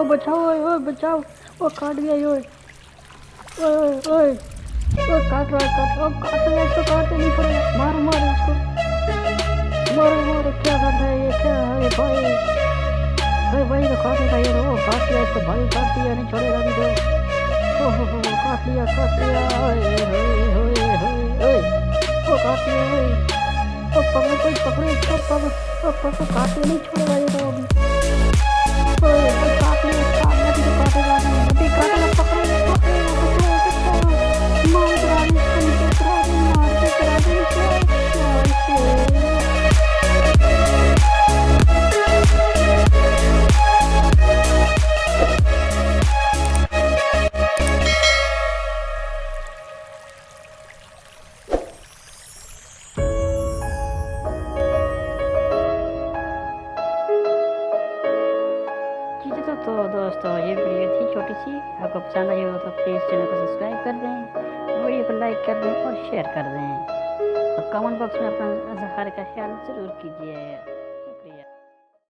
बचाओ, ओए ओए बचाओ। वो काट गया ये, ओए ओए ओए ओए काट रहा है, काट रहा है, काट रहा है, इसको काटने नहीं छोड़ेगा। मारो मारो इसको, मारो मारो। क्या कर रहा है ये, क्या है ये भाई? अरे भाई तो काटेगा ये, वो काट लिया इसको भाई, काट लिया, नहीं छोड़ेगा अभी तो। हो काट लिया, काट लिया। ओए ओए ओए ओए ओए, वो काट लिया ओए। ओ पकड़ो, कोई पकड़ो इसको, पकड़ो। ओ पकड़ो, काटने नहीं छोड़ेगा ये तो अभी। ओए ओए काट लिया, काट लिया, अभी तो काटेगा नहीं, अभी काटेगा। पकड़ो पकड़ो, बचाओ बचाओ। मार करा दे इसको, नीचे करा दे, मार के करा दे इसको। जी तो दोस्तों ये वीडियो थी छोटी सी, आपको पसंद आई हो तो प्लीज़ चैनल को सब्सक्राइब कर दें, वीडियो को लाइक कर दें और शेयर कर दें, और कमेंट बॉक्स में अपना हर का ख्याल ज़रूर कीजिए।